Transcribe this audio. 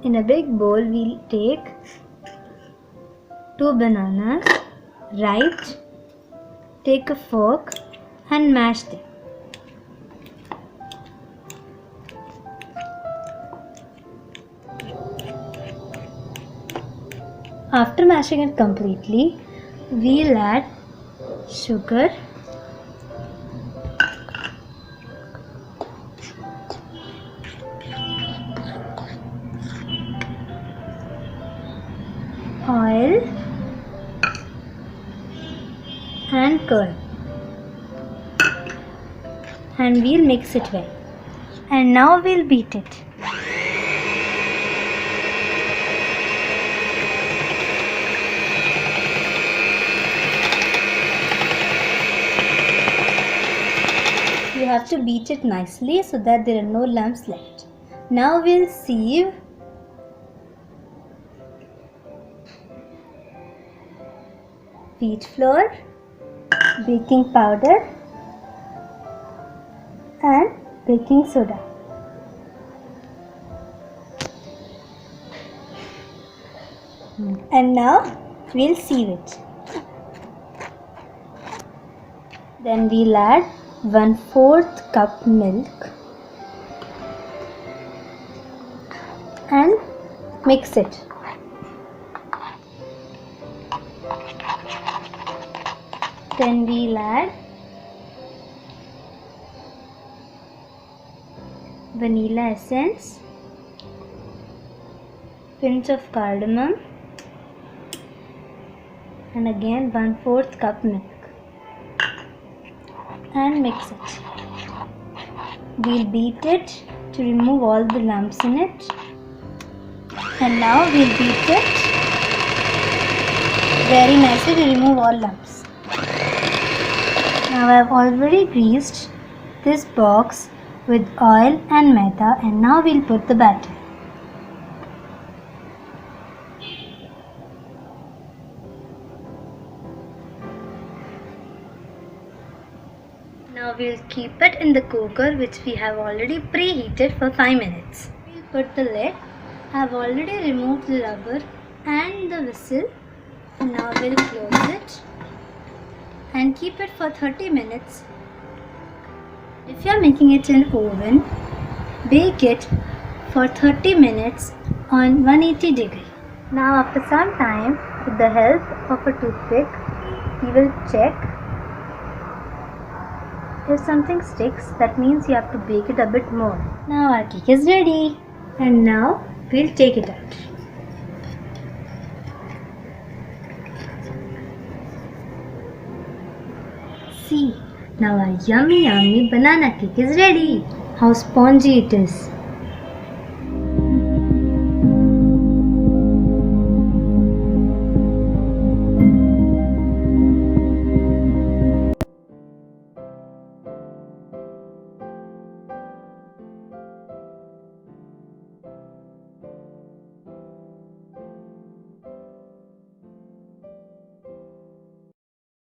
In a big bowl, we'll take 2 bananas, right, take a fork and mash them. After mashing it completely, we'll add sugar, oil and curd, and we'll mix it well. And now we'll beat it. You have to beat it nicely so that there are no lumps left. Now we'll sieve wheat flour, baking powder and baking soda. And now we'll sieve it. Then we'll add 1/4 cup milk and mix it. Then we'll add vanilla essence, pinch of cardamom and again 1/4 cup milk and mix it. We'll beat it to remove all the lumps in it. And now we'll beat it very nicely to remove all lumps. Now I have already greased this box with oil and maida, and now we'll put the batter. Now we'll keep it in the cooker, which we have already preheated for 5 minutes. We'll put the lid. I have already removed the rubber and the whistle. Now we'll close it and keep it for 30 minutes. If you are making it in oven, bake it for 30 minutes on 180 degree. Now after some time, with the help of a toothpick, we will check. If something sticks, that means you have to bake it a bit more. Now our cake is ready. And now we'll take it out. See, now our yummy banana cake is ready. How spongy it is.